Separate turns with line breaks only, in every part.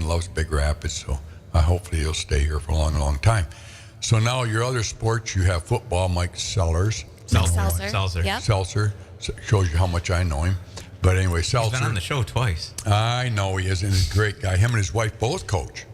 loves Big Rapids, so hopefully he'll stay here for a long, long time. So now your other sports, you have football, Mike Sellers.
Seltzer. Yep.
Seltzer. Shows you how much I know him. But anyway, Seltzer.
He's been on the show twice.
I know he is, and he's a great guy. Him and his wife both coach.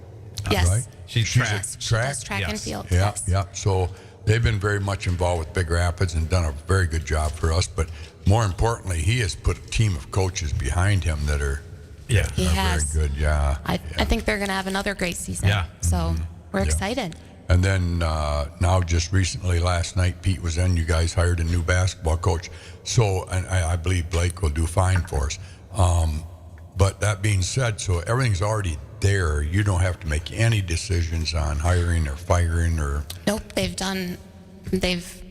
Yes.
Right?
She's
She
track.
does track and field.
Yeah,
Yes.
yeah. So they've been very much involved with Big Rapids and done a very good job for us. But more importantly, he has put a team of coaches behind him that are
He has.
very good. Yeah.
I think they're going to have another great season.
Yeah.
So we're excited.
And then now, just recently, last night, Pete was in. You guys hired a new basketball coach. So, and I believe Blake will do fine for us. But that being said, so everything's already there. You don't have to make any decisions on hiring or firing or.
Nope. They've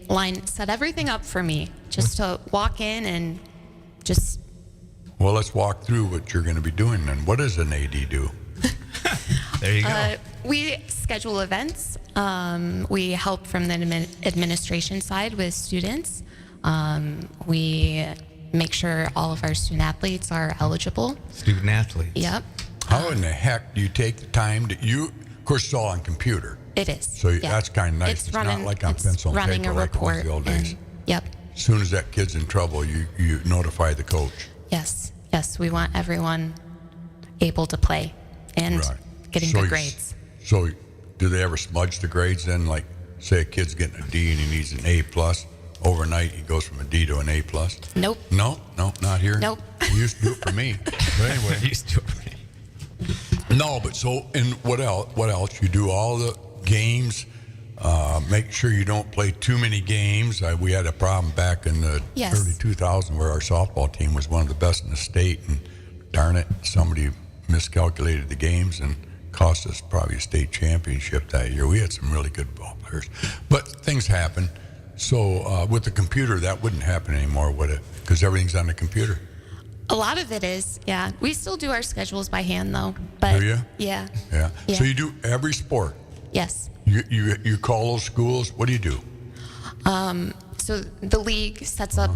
set everything up for me just to walk in and just.
Well, let's walk through what you're going to be doing then. What does an AD do?
There you go.
We schedule events. We help from the administration side with students. We make sure all of our student athletes are eligible.
Student athletes.
Yep.
How in the heck do you take the time to of course, it's all on computer.
It is.
So that's kind of nice. It's not like on pencil and
running
paper
a
like it was
report.
the old days.
Yep.
As soon as that kid's in trouble, you notify the coach.
Yes. We want everyone able to play and getting good grades.
So do they ever smudge the grades then? Like, say a kid's getting a D and he needs an A+. Overnight, he goes from a D to an A+.
Nope.
No, not here.
Nope.
He used to do it for me. But anyway.
Used to it.
No, but so, and what else? You do all the games. Make sure you don't play too many games. We had a problem back in the early 2000s where our softball team was one of the best in the state, and darn it, somebody miscalculated the games and cost us probably a state championship that year. We had some really good ball players, but things happen. So with the computer, that wouldn't happen anymore, would it? Because everything's on the computer.
A lot of it is, yeah. We still do our schedules by hand, though. But
do you?
Yeah.
So you do every sport.
Yes.
You call those schools. What do you do?
So the league sets up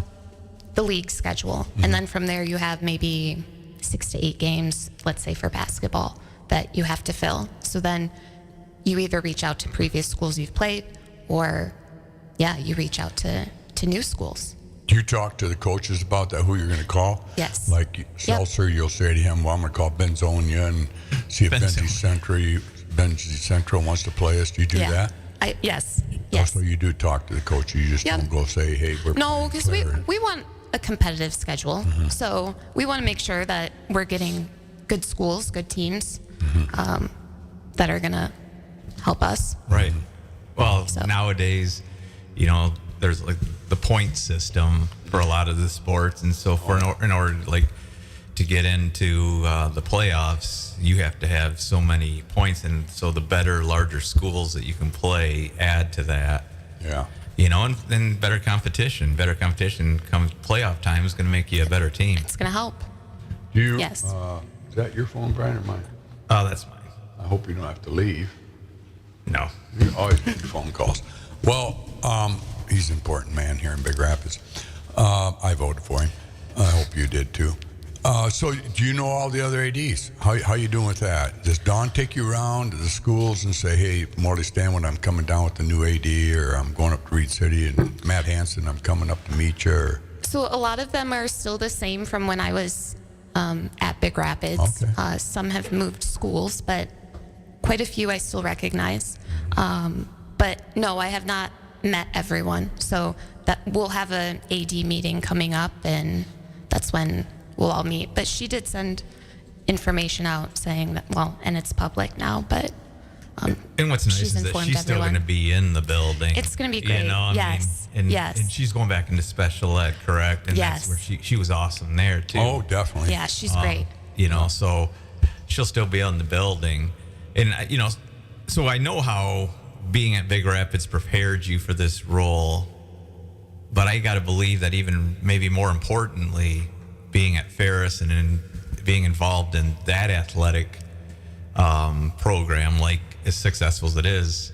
the league schedule, and then from there you have maybe 6 to 8 games, let's say for basketball, that you have to fill. So then you either reach out to previous schools you've played, or you reach out to new schools.
Do you talk to the coaches about that, who you're going to call?
Yes.
Like Seltzer, you'll say to him, well, I'm going to call Benzonia and see if Benzie Central wants to play us. Do you do that?
Yes.
So you do talk to the coach. You just don't go say, hey, we're
No, because we want a competitive schedule. So we want to make sure that we're getting good schools, good teams that are going to help us.
Right. Well, nowadays, there's like the point system for a lot of the sports, and so in order to get into the playoffs, you have to have so many points, and so the better, larger schools that you can play add to that.
Yeah.
And better competition. Better competition comes playoff time is going to make you a better team.
It's going to help.
Do you?
Yes.
Is that your phone, Brian, or mine?
Oh, that's mine.
I hope you don't have to leave.
No.
You always get phone calls. Well, he's an important man here in Big Rapids. I voted for him. I hope you did too. So do you know all the other ADs? How you doing with that? Does Dawn take you around to the schools and say, hey, Morley Stanwood, I'm coming down with the new AD, or I'm going up to Reed City, and Matt Hansen, I'm coming up to meet you? Or...
So a lot of them are still the same from when I was at Big Rapids.
Okay.
Some have moved schools, but quite a few I still recognize. But no, I have not met everyone. So that we'll have an AD meeting coming up, and that's when we'll all meet. But she did send information out saying that, and it's public now, but
and what's nice is that she's still going to be in the building.
It's going to be great. Yes.
And she's going back into special ed, correct? And that's where she was awesome there too.
Oh, definitely.
Yeah, she's great.
So she'll still be in the building. And so I know how being at Big Rapids prepared you for this role, but I got to believe that even maybe more importantly, being at Ferris and being involved in that athletic program, like as successful as it is,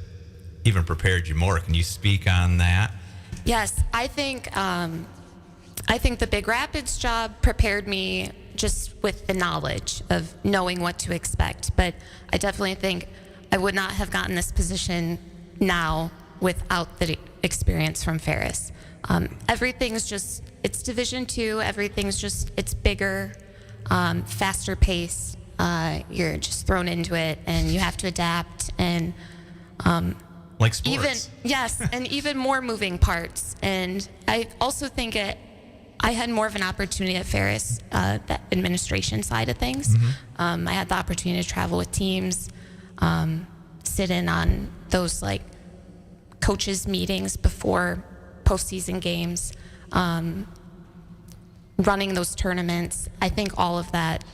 even prepared you more. Can you speak on that?
Yes, I think the Big Rapids job prepared me just with the knowledge of knowing what to expect. But I definitely think I would not have gotten this position now without the experience from Ferris. Everything's just, it's Division II, everything's just, it's bigger, faster pace. You're just thrown into it and you have to adapt, and
like sports.
And even more moving parts. And I also think I had more of an opportunity at Ferris, the administration side of things. I had the opportunity to travel with teams, sit in on those like coaches meetings before postseason games, running those tournaments. I think all of that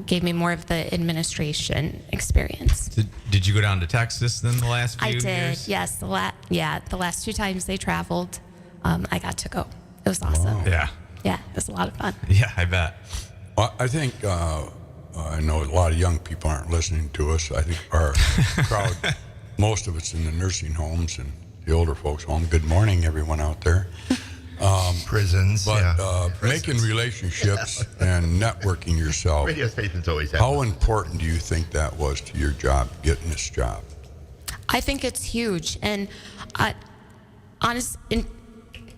gave me more of the administration experience.
Did you go down to Texas then the last few years?
I did, yes. The last 2 times they traveled, I got to go. It was awesome.
Wow. Yeah.
Yeah, it was a lot of fun.
Yeah, I bet.
Well, I think, I know a lot of young people aren't listening to us. I think our crowd, most of it's in the nursing homes and the older folks' home. Good morning, everyone out there.
Prisons,
but making relationships and networking yourself.
Radio stations always have.
How important do you think that was to your job, getting this job?
I think it's huge. And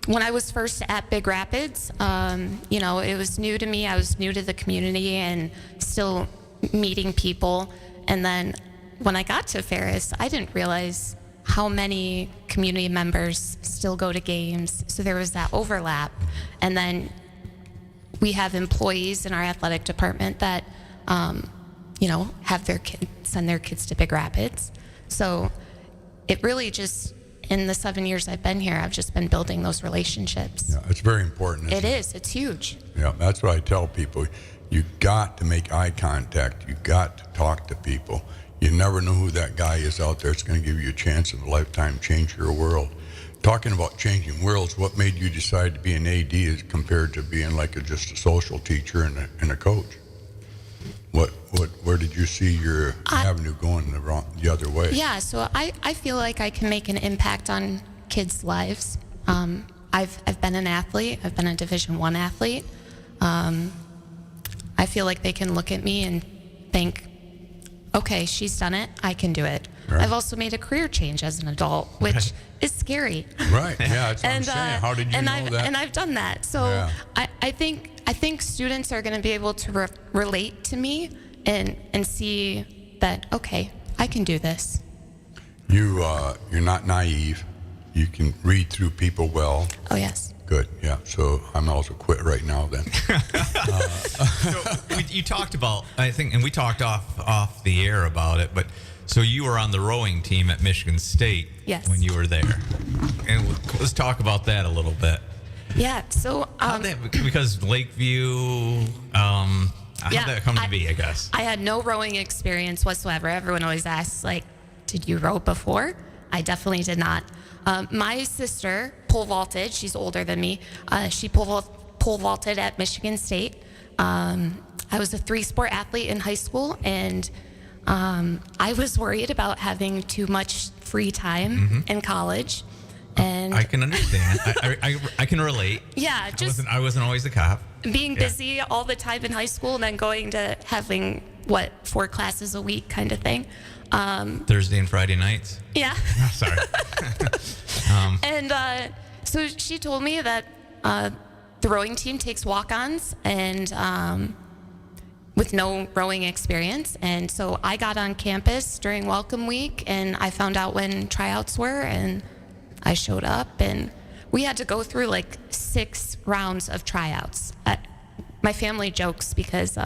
when I was first at Big Rapids, it was new to me. I was new to the community and still meeting people. And then when I got to Ferris, I didn't realize how many community members still go to games. So there was that overlap. And then we have employees in our athletic department that, have their kids, send their kids to Big Rapids. So it really just, in the 7 years I've been here, I've just been building those relationships.
Yeah, it's very important.
It is. It's huge.
Yeah, that's what I tell people. You got to make eye contact. You got to talk to people. You never know who that guy is out there. It's going to give you a chance of a lifetime, change your world. Talking about changing worlds, what made you decide to be an AD as compared to being like just a social teacher and a coach? Where did you see your avenue going the other way?
Yeah, so I feel like I can make an impact on kids' lives. I've been an athlete. I've been a Division I athlete. I feel like they can look at me and think, okay, she's done it, I can do it. Right. I've also made a career change as an adult, which is scary.
Right, yeah, that's what I'm saying. How did you know that?
And I've done that. So yeah. I think students are going to be able to relate to me and see that, okay, I can do this.
You're not naive. You can read through people well.
Oh, yes.
Good, yeah. So I'm also quit right now then.
So you talked about, I think, and we talked off the air about it, but so you were on the rowing team at Michigan State when you were there. And let's talk about that a little bit.
Yeah, so...
because Lakeview, how'd that come to be, I guess?
I had no rowing experience whatsoever. Everyone always asks, like, did you row before? I definitely did not. My sister pole vaulted. She's older than me. She pole vaulted at Michigan State. I was a 3-sport athlete in high school, and I was worried about having too much free time in college. And
I can understand. I can relate.
Yeah,
I wasn't always a cop.
Being busy all the time in high school and then going to having 4 classes a week kind of thing.
Thursday and Friday nights.
Yeah.
Oh, sorry.
And so she told me that the rowing team takes walk-ons and with no rowing experience. And so I got on campus during welcome week and I found out when tryouts were and I showed up and we had to go through like 6 rounds of tryouts. My family jokes because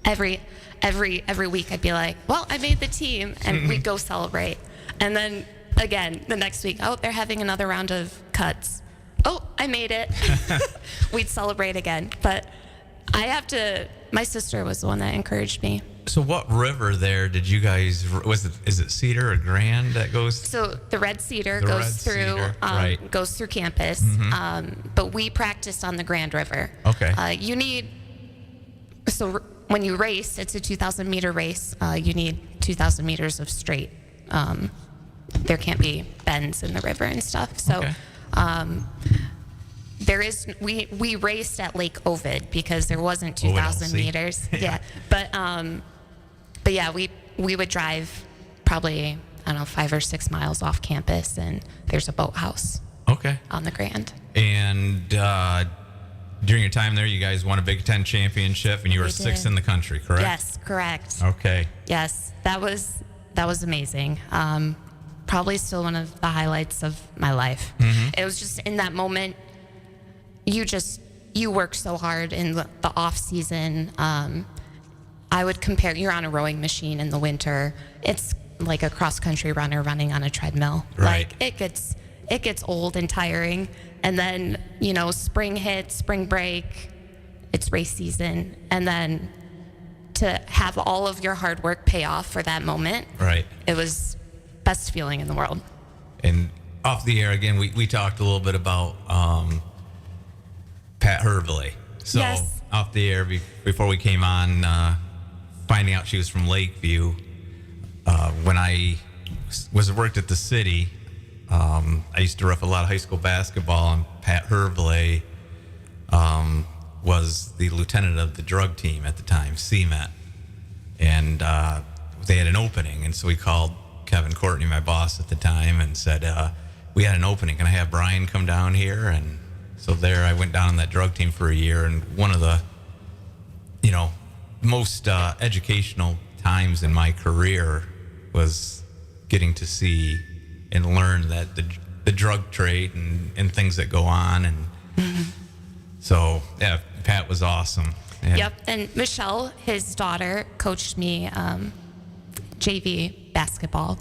every week I'd be like, well, I made the team, and we'd go celebrate. And then again, the next week, oh, they're having another round of cuts. Oh, I made it. We'd celebrate again. But my sister was the one that encouraged me.
So what river there did you guys, is it Cedar or Grand that goes?
So the Red Cedar goes through campus, but we practiced on the Grand River.
Okay.
When you race, it's a 2,000 meter race. You need 2,000 meters of straight. There can't be bends in the river and stuff. So we raced at Lake Ovid because there wasn't 2,000 meters. Yeah. But yeah, we would drive probably, I don't know, 5 or 6 miles off campus, and there's a boathouse.
Okay.
On the Grand.
And during your time there, you guys won a Big Ten championship, and you were 6th in the country, correct?
Yes, correct.
Okay.
Yes, that was amazing. Probably still one of the highlights of my life. Mm-hmm. It was just in that moment, you work so hard in the off season. I would compare, you're on a rowing machine in the winter. It's like a cross country runner running on a treadmill.
Right.
Like it gets old and tiring. And then, spring hits, spring break, it's race season. And then to have all of your hard work pay off for that moment.
Right.
It was best feeling in the world.
And off the air again, we talked a little bit about Pat Hervey. So
yes.
Off the air before we came on, finding out she was from Lakeview. When I worked at the city, I used to ref a lot of high school basketball, and Pat Hervey was the lieutenant of the drug team at the time, CMET. And they had an opening, and so we called Kevin Courtney, my boss at the time, and said, we had an opening. Can I have Brian come down here? And so there I went down on that drug team for a year, and one of the, most educational times in my career was getting to see and learn that the drug trade and things that go on. And mm-hmm. So, yeah, Pat was awesome. Yeah.
Yep. And Michelle, his daughter, coached me JV basketball.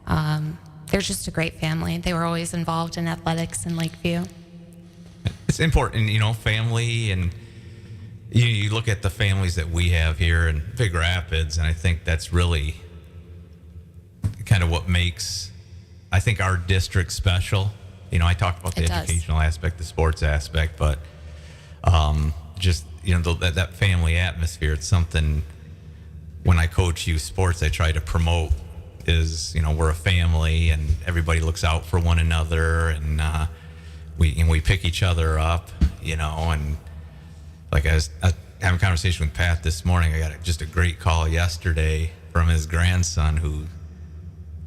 They're just a great family. They were always involved in athletics in Lakeview.
It's important, family, and you look at the families that we have here in Big Rapids, and I think that's really kind of what makes, I think, our district special. I talked about the educational aspect, the sports aspect, but just, that family atmosphere, it's something when I coach youth sports, I try to promote is, we're a family and everybody looks out for one another, and we pick each other up, and like I was having a conversation with Pat this morning. I got just a great call yesterday from his grandson who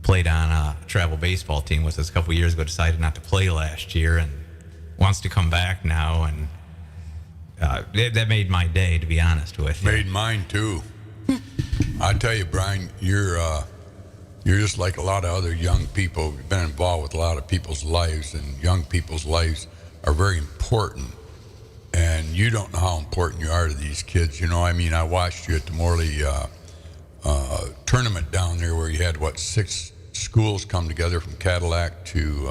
played on a travel baseball team with us a couple years ago, decided not to play last year and wants to come back now. And that made my day, to be honest with you.
Made mine too. I tell you, Brian, you're just like a lot of other young people. You've been involved with a lot of people's lives, and young people's lives are very important. And you don't know how important you are to these kids. I watched you at the Morley tournament down there where you had, 6 schools come together from Cadillac to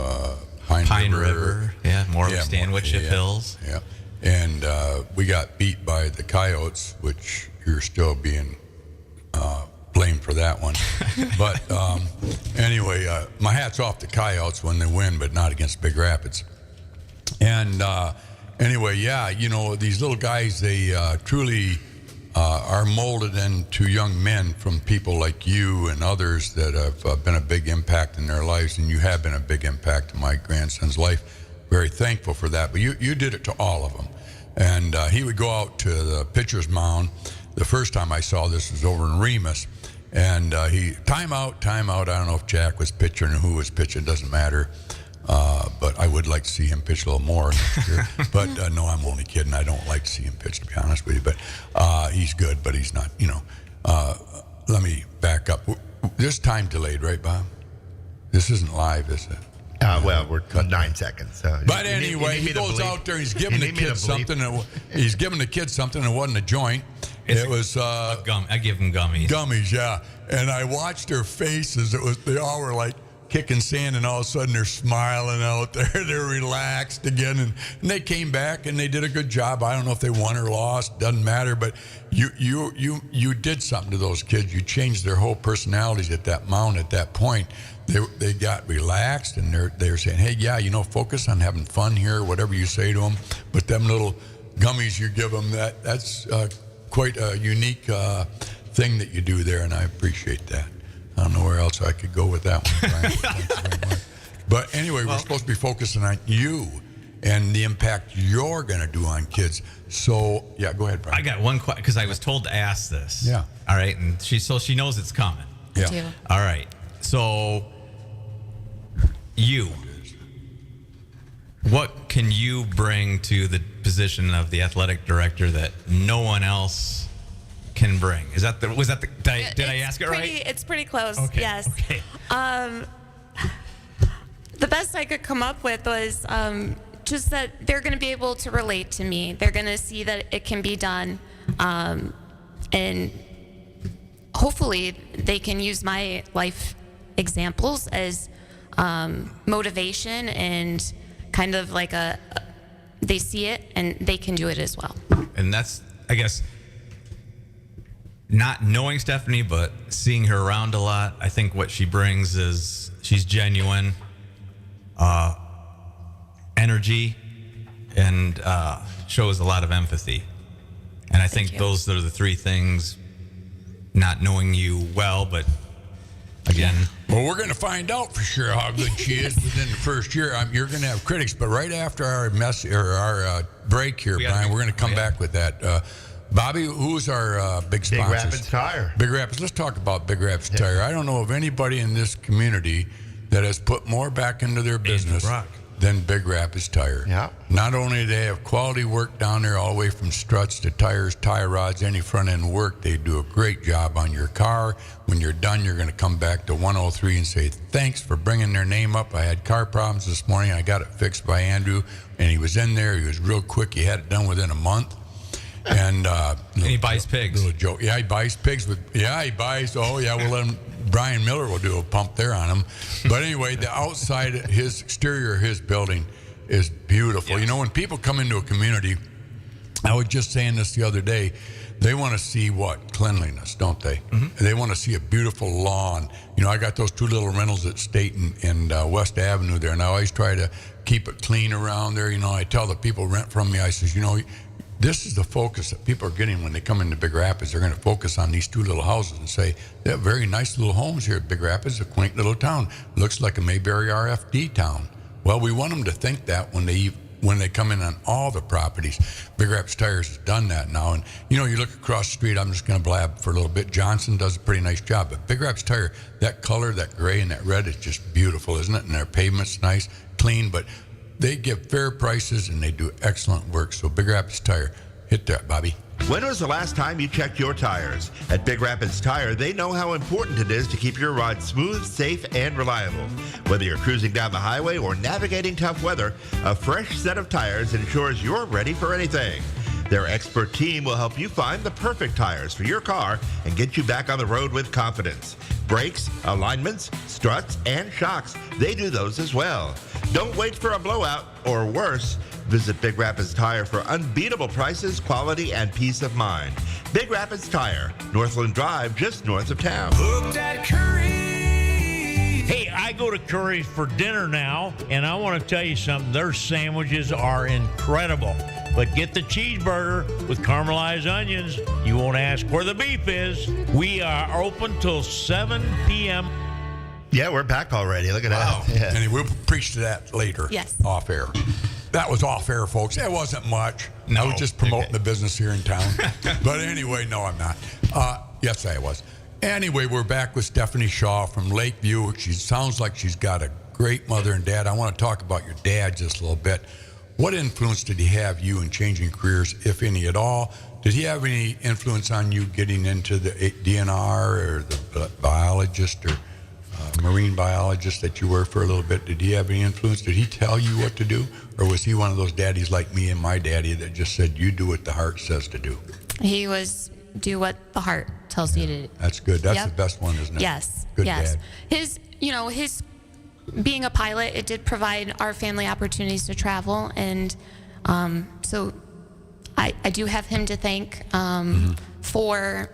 Pine
River. Yeah, Morley, Stanwich, Hills.
Yeah. And we got beat by the Coyotes, which you're still being blamed for that one. But anyway, my hat's off to Coyotes when they win, but not against Big Rapids. And anyway, these little guys, they truly are molded into young men from people like you and others that have been a big impact in their lives, and you have been a big impact in my grandson's life. Very thankful for that. But you did it to all of them. And he would go out to the pitcher's mound. The first time I saw this was over in Remus. And he, timeout. I don't know if Jack was pitching or who was pitching, doesn't matter. But I would like to see him pitch a little more next year. But no, I'm only kidding. I don't like to see him pitch, to be honest with you. But he's good, but he's not, let me back up. This time delayed, right, Bob? This isn't live, is it?
Well, we're 9 seconds.
But anyway, he goes out there. He's giving the kid something. He's giving the kid something that wasn't a joint. It was
I give them gummies.
Gummies, yeah. And I watched their faces. They all were like kicking sand, and all of a sudden they're smiling out there. They're relaxed again, and they came back and they did a good job. I don't know if they won or lost. Doesn't matter. But you did something to those kids. You changed their whole personalities at that mound at that point. They got relaxed, and they're saying, hey, yeah, focus on having fun here, whatever you say to them. But them little gummies you give them, that's quite a unique thing that you do there, and I appreciate that. I don't know where else I could go with that one, Brian. Thanks very much. But anyway, we're supposed to be focusing on you and the impact you're going to do on kids. So, yeah, go ahead, Brian.
I got one question because I was told to ask this.
Yeah.
All right, and she knows it's coming.
Yeah.
Too.
All right. So, what can you bring to the position of the athletic director that no one else can bring? Did I ask it right?
It's pretty close.
Okay.
Yes.
Okay.
The best I could come up with was just that they're going to be able to relate to me. They're going to see that it can be done, and hopefully they can use my life examples as motivation and kind of like they see it and they can do it as well.
And that's, I guess, not knowing Stephanie, but seeing her around a lot. I think what she brings is she's genuine, energy, and shows a lot of empathy. And I think those are the three things, not knowing you well, but again.
Well, we're going to find out for sure how good she is within the first year. You're going to have critics, but right after our break here, Brian, we're going to come back with that. Bobby, who's our big sponsors?
Big Rapids Tire.
Big Rapids. Let's talk about Big Rapids Tire. I don't know of anybody in this community that has put more back into their business than Big Rapids Tire.
Yeah.
Not only do they have quality work down there all the way from struts to tires, tie rods, any front end work, they do a great job on your car. When you're done, you're going to come back to 103 and say, thanks for bringing their name up. I had car problems this morning. I got it fixed by Andrew, and he was in there. He was real quick. He had it done within a month. And
he buys pigs.
Little joke. Yeah, he buys pigs. We'll let him. Brian Miller will do a pump there on him. But anyway, the outside, his exterior, his building is beautiful. Yes. You know, when people come into a community, I was just saying this the other day, they want to see what? Cleanliness, don't they? Mm-hmm. They want to see a beautiful lawn. You know, I got those two little rentals at State and West Avenue there, and I always try to keep it clean around there. You know, I tell the people rent from me, I says, you know, this is the focus that people are getting when they come into Big Rapids. They're going to focus on these two little houses and say, they have very nice little homes here at Big Rapids, a quaint little town. Looks like a Mayberry RFD town. Well, we want them to think that when they come in on all the properties. Big Rapids Tires has done that now. And, you know, you look across the street, I'm just going to blab for a little bit. Johnson does a pretty nice job. But Big Rapids Tire, that color, that gray and that red is just beautiful, isn't it? And their pavement's nice, clean, but they give fair prices and they do excellent work. So Big Rapids Tire, hit that, Bobby.
When was the last time you checked your tires? At Big Rapids Tire, they know how important it is to keep your ride smooth, safe, and reliable. Whether you're cruising down the highway or navigating tough weather, a fresh set of tires ensures you're ready for anything. Their expert team will help you find the perfect tires for your car and get you back on the road with confidence. Brakes, alignments, struts, and shocks, they do those as well. Don't wait for a blowout, or worse, visit Big Rapids Tire for unbeatable prices, quality, and peace of mind. Big Rapids Tire, Northland Drive, just north of town.
Looked at Curries. Hey, I go to Curries for dinner now, and I want to tell you something. Their sandwiches are incredible. But get the cheeseburger with caramelized onions. You won't ask where the beef is. We are open till 7 p.m.
Yeah, we're back already. Look at that. Yeah.
And we'll preach to that later.
Yes.
Off air. That was off air, folks. It wasn't much. I was just promoting the business here in town. But anyway, no, I'm not. Yes, I was. Anyway, we're back with Stephanie Shaw from Lakeview. She sounds like she's got a great mother and dad. I want to talk about your dad just a little bit. What influence did he have you in changing careers, if any at all? Did he have any influence on you getting into the DNR or the biologist or marine biologist that you were for a little bit? Did he have any influence? Did he tell you what to do? Or was he one of those daddies like me and my daddy that just said, you do what the heart says to do?
He was do what the heart tells you to do.
That's good. That's the best one, isn't it?
Yes.
Good
yes.
dad.
His being a pilot, it did provide our family opportunities to travel. And so I do have him to thank for,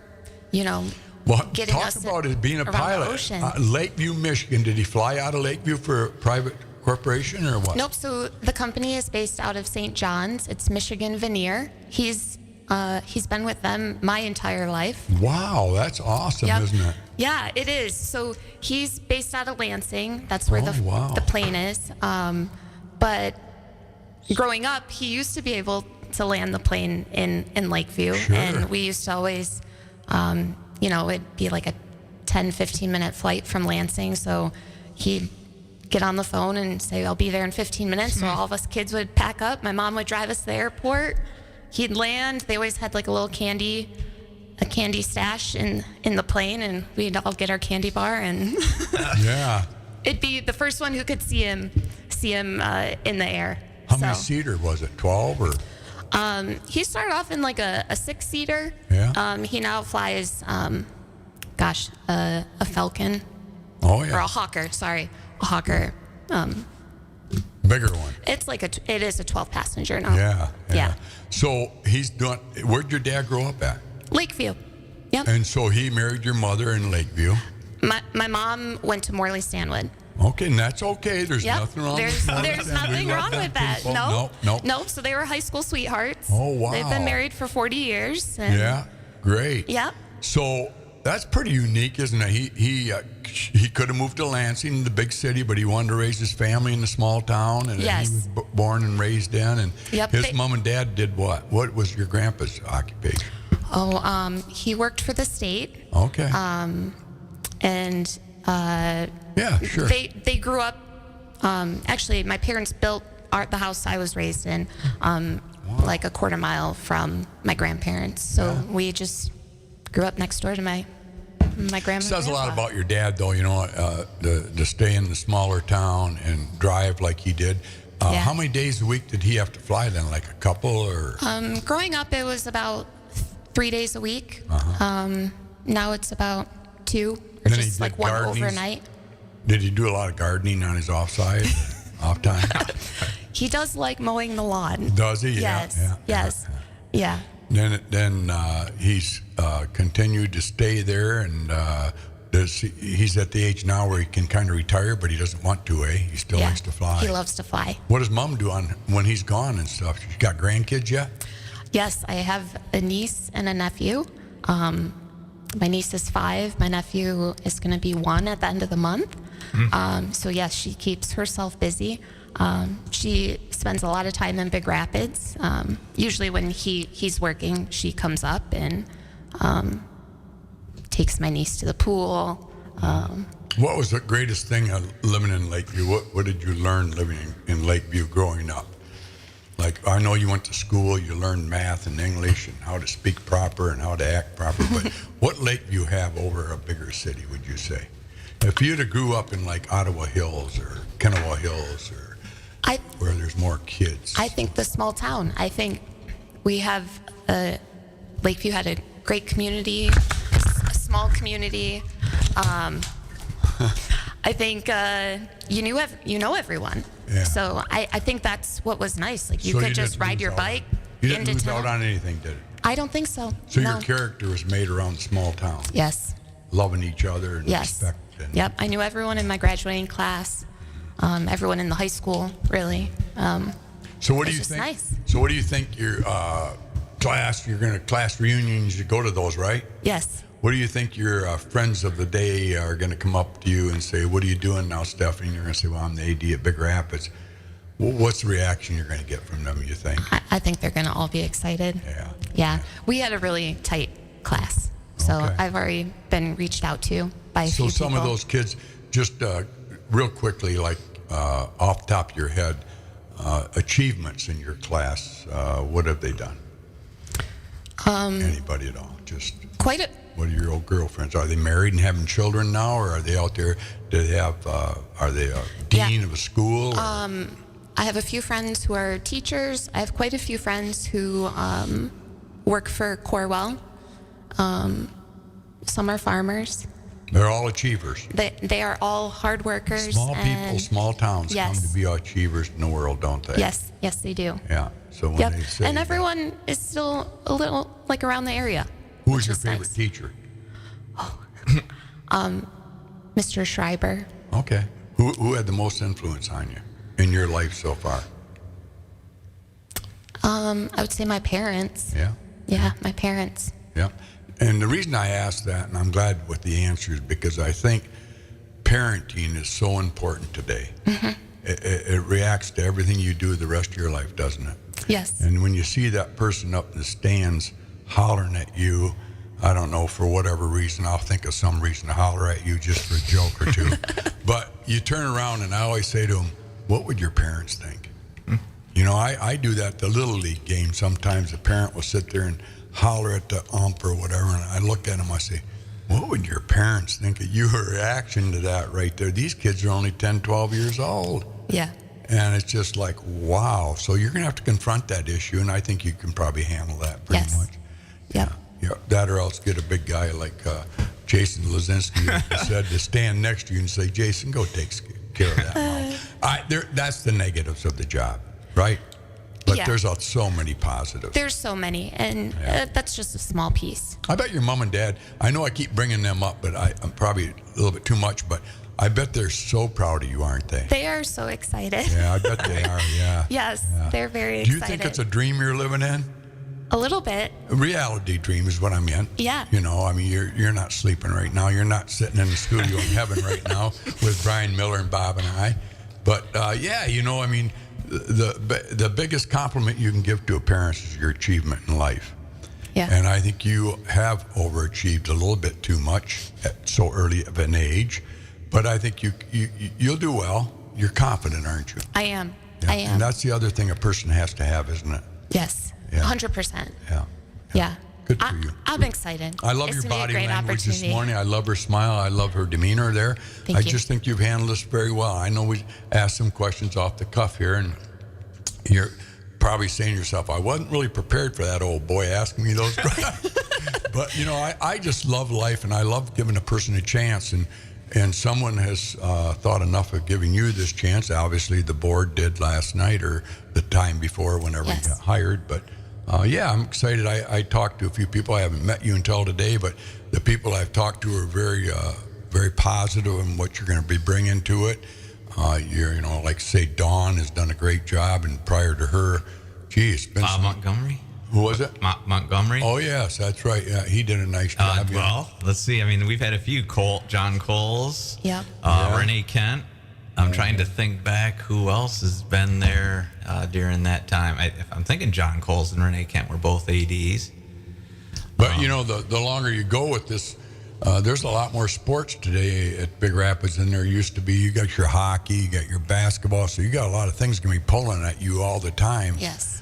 getting
talk
us
about it being a
around
pilot.
the ocean.
Lakeview, Michigan. Did he fly out of Lakeview for a private corporation or what?
Nope. So the company is based out of St. John's. It's Michigan Veneer. He's been with them my entire life.
Wow, that's awesome, isn't it?
Yeah, it is. So he's based out of Lansing. That's where the plane is. But growing up, he used to be able to land the plane in Lakeview.
Sure.
And we used to always, it'd be like a 10, 15-minute flight from Lansing. So he'd get on the phone and say, I'll be there in 15 minutes. So all of us kids would pack up. My mom would drive us to the airport. He'd land. They always had like a little candy stash in the plane, and we'd all get our candy bar. And
Yeah.
it'd be the first one who could see him in the air.
How many seater was it? 12 or?
He started off in like a 6-seater.
Yeah.
He now flies, a Falcon.
Oh yeah.
Or a Hawker. Sorry, a Hawker.
Bigger one.
It's like it is a 12-passenger now.
Yeah. So where'd your dad grow up at?
Lakeview. Yep.
And so he married your mother in Lakeview.
My mom went to Morley Stanwood.
Okay, and that's okay. There's nothing wrong with that.
There's nothing wrong with that. No.
No.
So they were high school sweethearts.
Oh, wow.
They've been married for 40 years. And
Yeah, great.
Yep.
So that's pretty unique, isn't it? He could have moved to Lansing, the big city, but he wanted to raise his family in a small town, and
Yes.
he was born and raised in. And
Yep,
his mom and dad did what? What was your grandpa's occupation?
He worked for the state.
Okay.
And
yeah, sure.
They grew up. Actually, my parents built the house I was raised in, like a quarter mile from my grandparents. So we just grew up next door to my grandma.
Says a lot about your dad, though. To stay in the smaller town and drive like he did. How many days a week did he have to fly then? Like a couple or?
Growing up, it was about 3 days a week. Now it's about 2, or just like one overnight.
Did he do a lot of gardening on his off time?
He does like mowing the lawn.
Does he?
Yes. Yeah.
Then he's continued to stay there, and he's at the age now where he can kind of retire, but he doesn't want to, eh? He still likes to fly.
He loves to fly.
What does Mom do when he's gone and stuff? She got grandkids yet?
Yes, I have a niece and a nephew. My niece is 5. My nephew is going to be 1 at the end of the month. So yes, she keeps herself busy. She spends a lot of time in Big Rapids. Usually when he's working, she comes up and takes my niece to the pool.
What was the greatest thing living in Lakeview? What did you learn living in Lakeview growing up? Like, I know you went to school, you learned math and English and how to speak proper and how to act proper, but what Lakeview have over a bigger city, would you say? If you'd have grew up in like Ottawa Hills or Kennewa Hills or where there's more kids.
I think the small town. I think we have, Lakeview had a great community, a small community. I think you know everyone.
Yeah.
So I think that's what was nice. Like you could just ride your bike
You didn't
into
lose
town.
out on anything, did it?
I don't think so.
So
no.
your character was made around the small town.
Yes.
Loving each other and
Yes.
respect. And
Yep. I knew everyone in my graduating class. Everyone in the high school, really.
So what do
It's
you
just
think?
nice.
So what do you think your class reunions? You go to those, right?
Yes.
What do you think your friends of the day are going to come up to you and say, "What are you doing now, Stephanie?" And you're going to say, "Well, I'm the AD at Big Rapids." What's the reaction you're going to get from them, you think?
I think they're going to all be excited.
Yeah.
Yeah. We had a really tight class. So
Okay.
I've already been reached out to by a
So
few
some
people.
of those kids, just real quickly, like off the top of your head, achievements in your class, what have they done? Anybody at all? Just
Quite a...
what are your old girlfriends? Are they married and having children now, or are they out there? Do they have? Are they a dean of a school? or-
I have a few friends who are teachers. I have quite a few friends who work for Corwell. Some are farmers.
They're all achievers.
They are all hard workers.
Small people,
and-
small towns
Yes.
come to be achievers in the world, don't they?
Yes, they do.
Yeah. So when
Yep.
they say
And
that-
everyone is still a little like around the area.
who was
which
your
is
favorite
nice.
teacher?
Mr. Schreiber.
Okay. Who had the most influence on you in your life so far?
I would say my parents.
Yeah.
Yeah, my parents.
Yeah. And the reason I asked that, and I'm glad with the answers, because I think parenting is so important today. it reacts to everything you do the rest of your life, doesn't it?
Yes.
And when you see that person up in the stands hollering at you, I don't know, for whatever reason, I'll think of some reason to holler at you just for a joke or two. But you turn around and I always say to them, what would your parents think? You know, I do that at the Little League game. Sometimes the parent will sit there and holler at the ump or whatever, and I look at them, I say, what would your parents think of your reaction to that right there? These kids are only 10, 12 years old.
Yeah.
And it's just like, wow. So you're going to have to confront that issue, and I think you can probably handle that pretty much.
Yep.
Yeah, that or else get a big guy like Jason Lazinski said to stand next to you and say, Jason, go take care of that mouth. That's the negatives of the job, right? But there's so many positives.
There's so many, and that's just a small piece.
I bet your mom and dad, I know I keep bringing them up, but I'm probably a little bit too much, but I bet they're so proud of you, aren't they?
They are so excited.
Yeah, I bet they are, yeah.
Yes, they're very
Do
excited.
you think it's a dream you're living in?
A little bit.
A reality dream is what I meant.
Yeah.
You know, I mean, you're not sleeping right now. You're not sitting in the studio in heaven right now with Brian Miller and Bob and I. But, yeah, you know, I mean, the biggest compliment you can give to a parent is your achievement in life.
Yeah.
And I think you have overachieved a little bit too much at so early of an age. But I think you'll do well. You're confident, aren't you?
I am.
Yeah.
I am.
And that's the other thing a person has to have, isn't it?
Yes.
Yeah.
100%.
Yeah. Good for you.
I'm excited.
I love
It's
your
gonna be a
body
great
language this
opportunity.
morning. I love her smile. I love her demeanor there.
Thank
I
you.
just think you've handled this very well. I know we asked some questions off the cuff here, and you're probably saying to yourself, I wasn't really prepared for that old boy asking me those questions. But, you know, I just love life, and I love giving a person a chance. And someone has thought enough of giving you this chance. Obviously, the board did last night or the time before, whenever you got hired. But, yeah, I'm excited. I talked to a few people. I haven't met you until today, but the people I've talked to are very, very positive in what you're going to be bringing to it. You know, like say, Dawn has done a great job, and prior to her, gee, it's been
Montgomery.
Who was it?
Montgomery.
Oh yes, that's right. Yeah, he did a nice job.
Well, let's see. I mean, we've had a few. John Coles.
Yep.
Renee Kent. I'm trying to think back who else has been there during that time. I'm thinking John Coles and Renee Kent were both ADs.
But you know, the longer you go with this, there's a lot more sports today at Big Rapids than there used to be. You got your hockey, you got your basketball, so you got a lot of things going to be pulling at you all the time.
Yes.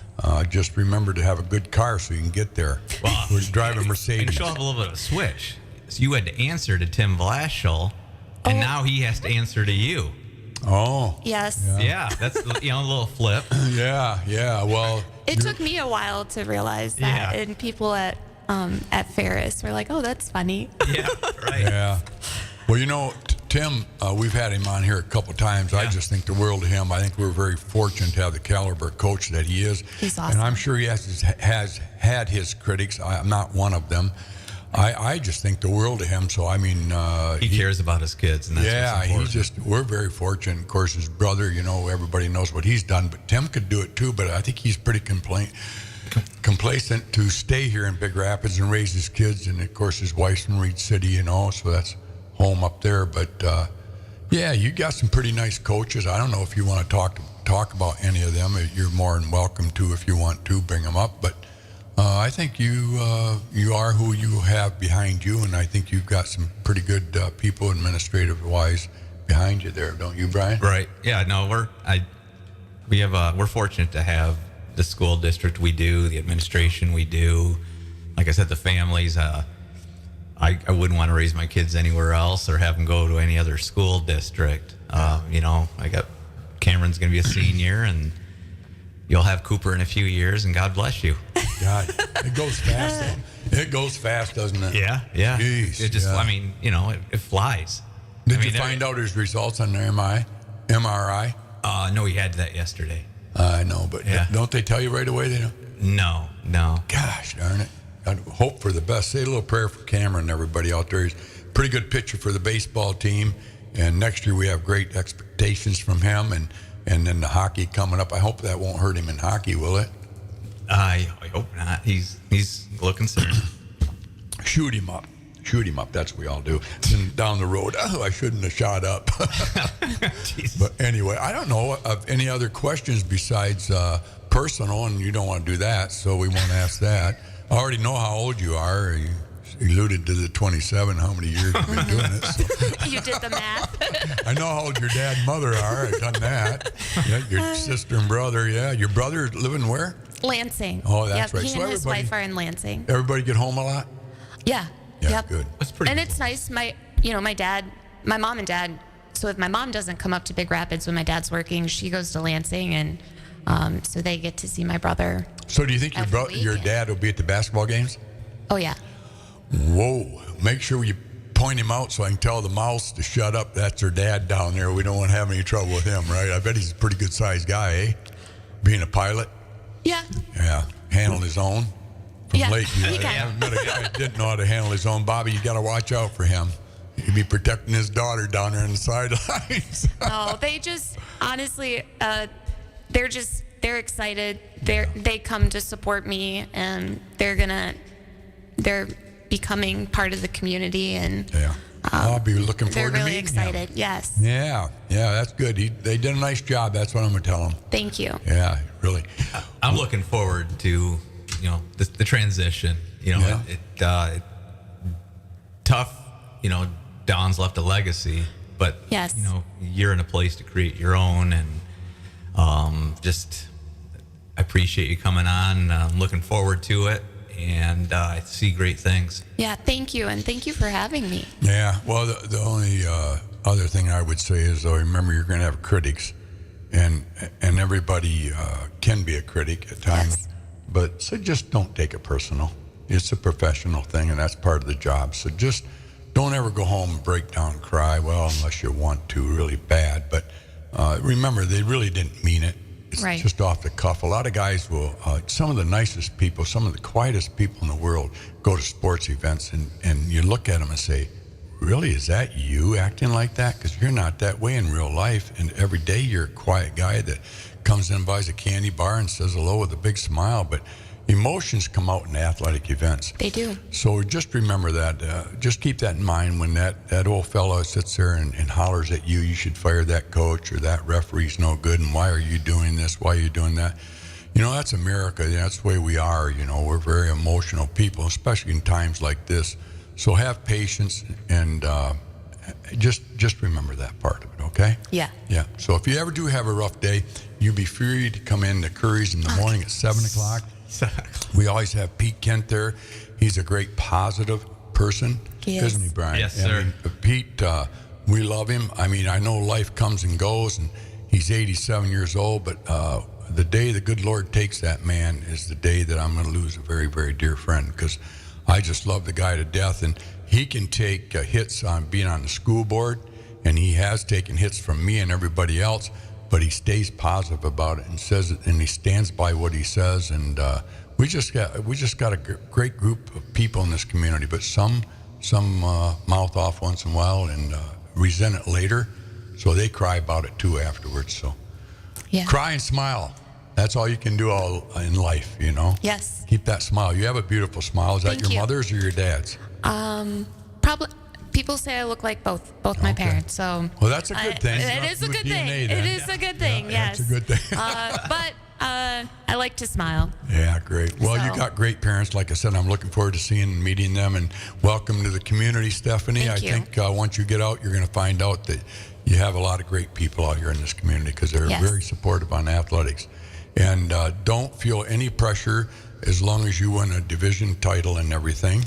Just remember to have a good car so you can get there.
Well,
We're driving Mercedes.
She'll have a little bit of a switch. So you had to answer to Tim Vlaschel, and now he has to answer to you.
Oh.
Yes.
Yeah, that's a little flip.
Yeah. Well,
It took me a while to realize that, and people at Ferris were like, "Oh, that's funny."
Yeah, right.
Yeah. Well, you know, Tim, we've had him on here a couple of times. I just think the world of him. I think we're very fortunate to have the caliber of coach that he is.
He's awesome.
And I'm sure he has had his critics. I'm not one of them. I just think the world of him. So, I mean...
he cares about his kids, and that's what's important.
We're very fortunate. Of course, his brother, you know, everybody knows what he's done. But Tim could do it too, but I think he's pretty complacent to stay here in Big Rapids and raise his kids. And, of course, his wife's from Reed City, you know, so that's home up there. But yeah, you got some pretty nice coaches. I don't know if you want to talk about any of them. You're more than welcome to if you want to bring them up. But I think you are who you have behind you, and I think you've got some pretty good people, administrative wise, behind you there, don't you, Brian?
Right. Yeah. No, we're fortunate to have the school district we do, the administration we do. Like I said, the families. I wouldn't want to raise my kids anywhere else or have them go to any other school district. You know, Cameron's going to be a senior, and you'll have Cooper in a few years, and God bless you.
God, it goes fast, though. It goes fast, doesn't it?
Yeah.
Jeez,
it just, I mean, you know, it flies.
Did you find out his results on the MRI?
No, he had that yesterday.
I know, but don't they tell you right away? They don't?
No.
Gosh darn it. I hope for the best. Say a little prayer for Cameron and everybody out there. He's a pretty good pitcher for the baseball team. And next year we have great expectations from him. And then the hockey coming up. I hope that won't hurt him in hockey, will it?
I hope not. He's looking serious.
Shoot him up. shoot him up. That's what we all do. And down the road, I shouldn't have shot up. But anyway, I don't know of any other questions besides personal, and you don't want to do that, so we won't ask that. I already know how old you are. You alluded to the 27, how many years you've been doing it. So.
You did the math.
I know how old your dad and mother are. I've done that. Yeah, your sister and brother, yeah. Your brother living where?
Lansing.
Oh, that's right.
He
So
and his wife are in Lansing.
Everybody get home a lot?
Yeah.
Yeah,
Yep.
good.
That's pretty
And
cool.
it's nice. My mom and dad. So if my mom doesn't come up to Big Rapids when my dad's working, she goes to Lansing, and so they get to see my brother.
So do you think
Every
your
weekend.
dad will be at the basketball games?
Oh yeah.
Whoa. Make sure you point him out so I can tell the mouse to shut up. That's her dad down there. We don't want to have any trouble with him, right? I bet he's a pretty good sized guy, eh? Being a pilot.
Yeah.
Yeah. Handling his own. From
Yeah,
Lakeview.
he
I
can.
haven't met a guy that didn't know how to handle his own. Bobby, you got to watch out for him. He'd be protecting his daughter down there on the sidelines.
No, they just honestly, they're excited. They come to support me, and they're becoming part of the community, and
Yeah. I'll be looking
they're
forward to
really
meeting
excited.
him.
Yes.
Yeah, that's good. They did a nice job. That's what I'm going to tell them.
Thank you.
Yeah, really.
I'm looking forward to, the transition.
Yeah.
It tough. Don's left a legacy, but
Yes.
you're in a place to create your own, and just I appreciate you coming on. I'm looking forward to it, and I see great things.
Yeah, thank you, and thank you for having me.
Yeah, well, the only other thing I would say is, though, remember you're going to have critics, and everybody can be a critic at times,
Yes.
but so just don't take it personal. It's a professional thing, and that's part of the job. So just don't ever go home and break down and cry, well, unless you want to really bad. But remember, they really didn't mean it. It's
Right.
just off the cuff. A lot of guys will, some of the nicest people, some of the quietest people in the world go to sports events, and you look at them and say, really, is that you acting like that? Because you're not that way in real life. And every day you're a quiet guy that comes in, buys a candy bar, and says hello with a big smile. But emotions come out in athletic events.
They do.
So just remember that. Just keep that in mind when that old fella sits there and hollers at you, you should fire that coach, or that referee's no good, and why are you doing this? Why are you doing that? That's America. That's the way we are. We're very emotional people, especially in times like this. So have patience, and just remember that part of it, okay?
Yeah.
Yeah. So if you ever do have a rough day, you be free to come in to Curries in the morning at 7 o'clock. We always have Pete Kent there. He's a great positive person,
He is.
isn't he, Brian?
Yes, sir.
Pete, we love him. I mean, I know life comes and goes, and he's 87 years old, but the day the good Lord takes that man is the day that I'm going to lose a very, very dear friend, because I just love the guy to death, and he can take hits on being on the school board, and he has taken hits from me and everybody else, but he stays positive about it and says it, and he stands by what he says. And we just got a great group of people in this community, but some mouth off once in a while and resent it later, so they cry about it too afterwards. So
Yeah.
cry and smile. That's all you can do all in life,
Yes.
Keep that smile. You have a beautiful smile. Is that
Thank
your
you.
mother's or your dad's?
Probably. People say I look like both my
Okay.
parents. So
Well, that's a good thing.
It is a
With
good
DNA
thing.
then.
It is a good thing.
Yeah,
Yes.
that's a good thing.
But I like to smile.
Yeah, great. Well, you
So-
got great parents. Like I said, I'm looking forward to seeing and meeting them. And welcome to the community, Stephanie.
Thank
I
you.
think once you get out, you're going to find out that you have a lot of great people out here in this community, because they're
Yes.
very supportive on athletics. And don't feel any pressure as long as you win a division title and everything.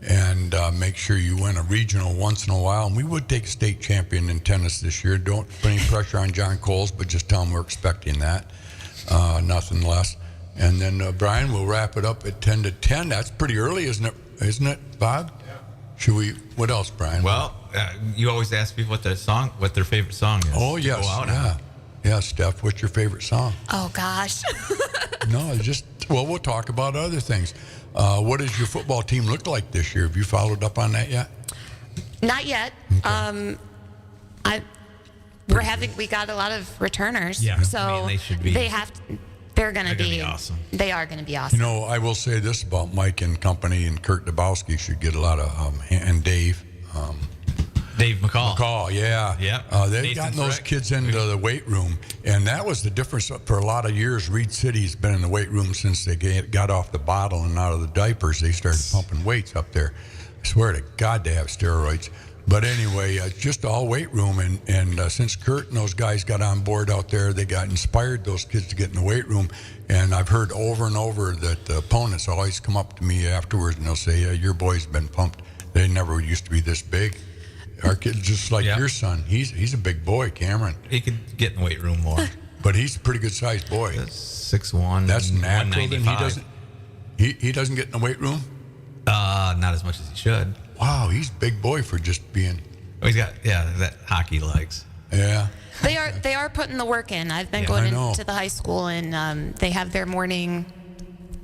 And make sure you win a regional once in a while. And we would take a state champion in tennis this year. Don't put any pressure on John Coles, but just tell him we're expecting that. Nothing less. And then, Brian, we'll wrap it up at 10 to 10. That's pretty early, isn't it, Bob? Yeah. Should we, what else, Brian?
Well, you always ask people what their favorite song is.
Oh,
to
yes.
go out
Yeah.
on.
Yeah, Steph, what's your favorite song?
Oh gosh.
No, we'll talk about other things. What does your football team look like this year? Have you followed up on that yet?
Not yet.
Okay.
We got a lot of returners.
Yeah,
So
I mean, they should be.
They're going to
They're gonna
be
be awesome.
They are going to be awesome.
You know, I will say this about Mike and company, and Kurt Dabowski should get a lot of, and Dave.
Dave McCall.
McCall, yeah.
Yep.
They've
Nathan
gotten those
Frick.
kids into the weight room, and that was the difference for a lot of years. Reed City's been in the weight room since they got off the bottle and out of the diapers. They started pumping weights up there. I swear to God, they have steroids. But anyway, just all weight room, and since Kurt and those guys got on board out there, they got inspired those kids to get in the weight room. And I've heard over and over that the opponents always come up to me afterwards and they'll say, yeah, your boy's been pumped. They never used to be this big. Our kid's just like your son. He's a big boy, Cameron.
He could get in the weight room more.
But he's a pretty good sized boy.
6'1".
That's natural. Then
195.
he doesn't get in the weight room?
Not as much as he should.
Wow, he's a big boy for just being.
Oh, he's got that hockey legs.
Yeah.
They are putting the work in. I've been
Yeah,
going
I know.
into the high school, and they have their morning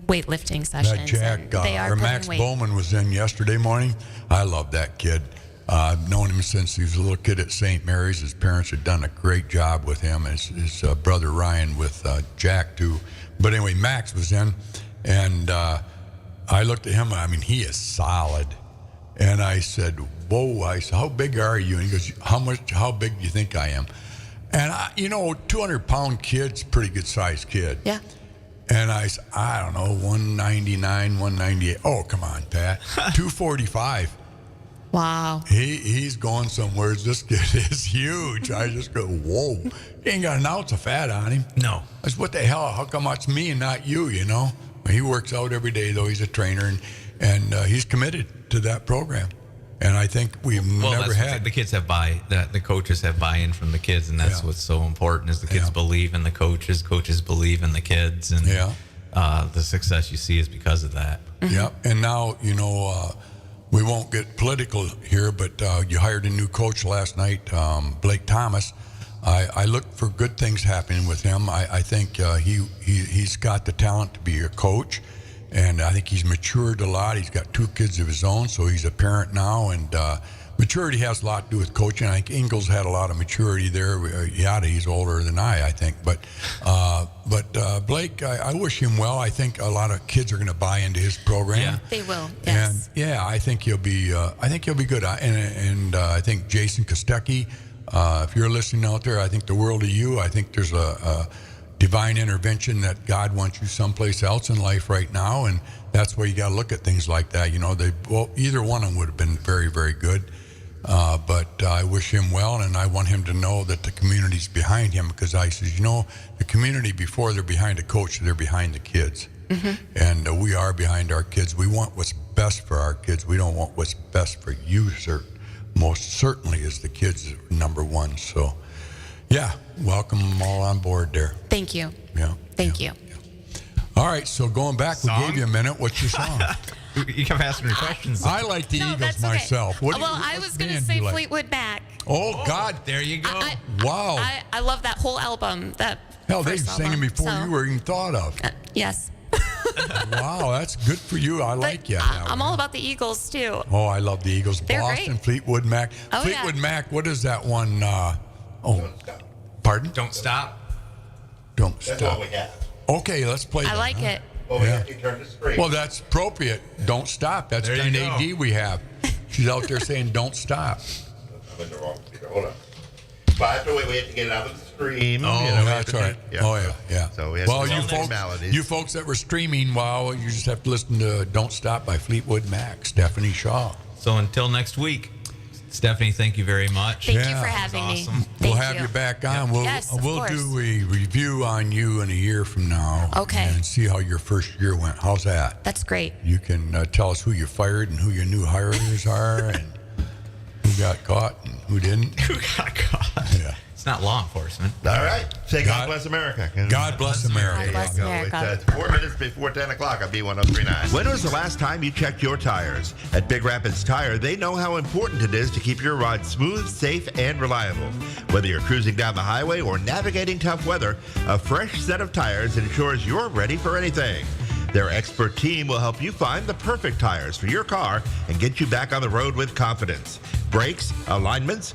weightlifting sessions.
That Jack,
and they are
or
putting
Max
weight.
Bowman was in yesterday morning. I love that kid. I've known him since he was a little kid at St. Mary's. His parents had done a great job with him. His brother Ryan with Jack too. But anyway, Max was in, and I looked at him. I mean, he is solid. And I said, "Whoa!" I said, "How big are you?" And he goes, How big do you think I am?" And 200-pound kid's a pretty good sized kid.
Yeah.
And I said, "I don't know, 199, 198. Oh, come on, Pat, 245."
Wow.
He's going somewhere. This kid is huge. I just go, whoa. He ain't got an ounce of fat on him.
No.
I said, what the hell? How come it's me and not you, you know? He works out every day, though. He's a trainer, and he's committed to that program. And I think we've never had.
The kids have the coaches have buy-in from the kids, and that's what's so important is the kids believe in the coaches believe in the kids, and the success you see is because of that.
Yeah, and now, we won't get political here, but you hired a new coach last night, Blake Thomas. I look for good things happening with him. I think he's got the talent to be a coach, and I think he's matured a lot. He's got 2 kids of his own, so he's a parent now, and maturity has a lot to do with coaching. I think Ingles had a lot of maturity there. He's older than I think, but Blake, I wish him well. I think a lot of kids are going to buy into his program.
Yeah.
They will. Yes.
And I think he'll be. I think he'll be good. And I think Jason Kostecki, if you're listening out there, I think the world of you. I think there's a divine intervention that God wants you someplace else in life right now, and that's where you got to look at things like that. Either one of them would have been very, very good. But I wish him well, and I want him to know that the community's behind him, because I says, the community, before they're behind a coach, they're behind the kids. Mm-hmm. And we are behind our kids. We want what's best for our kids. We don't want what's best for you, sir. Most certainly is the kids number one. So, welcome them all on board there.
Thank you.
Yeah.
Thank you.
All right, so going back,
Song?
we gave you a minute. What's your song?
You kept asking me questions.
I like the
No,
Eagles
that's okay.
myself.
Well, I was going to say Fleetwood Mac.
Oh, God.
There you go.
Wow.
I love that whole album.
Hell, they were
first
singing
album,
before you were even thought of.
Yes.
Wow, that's good for you. I like you.
I'm all about the Eagles, too.
Oh, I love the Eagles.
They're
Boston,
great.
Fleetwood Mac.
Oh,
Fleetwood
yeah.
Mac, what is that one? Pardon?
Don't stop.
Don't
That's
stop.
all we have.
Okay, let's play
I
that,
like
huh?
it.
Well, we have to turn the screen.
Well, that's appropriate. Don't stop. That's
There
kind
you
of
go.
AD we have. She's out there saying, don't stop.
I'm in the wrong speaker. Hold on. But I have to wait. We have to get it out of the stream.
Oh,
we have
that's
to
all right.
do-
Oh, yeah.
So we have
well,
to do
you
all
folks,
these melodies.
you folks that were streaming, you just have to listen to Don't Stop by Fleetwood Mac, Stephanie Shaw.
So until next week, Stephanie, thank you very much.
Thank you
Yeah.
for having me.
Awesome.
Thank
We'll have you back on.
Yes, of
We'll
course.
do a review on you in a year from now.
Okay.
And see how your first year went. How's that?
That's great.
You can tell us who you fired and who your new hires are and who got caught and who didn't.
Who got caught?
Yeah.
It's not law enforcement.
All right. Say God
God-
bless America.
God bless America.
God bless
Go.
America.
It's 4 minutes before 10 o'clock on B1039. When was the last time you checked your tires? At Big Rapids Tire, they know how important it is to keep your ride smooth, safe, and reliable. Whether you're cruising down the highway or navigating tough weather, a fresh set of tires ensures you're ready for anything. Their expert team will help you find the perfect tires for your car and get you back on the road with confidence. Brakes, alignments,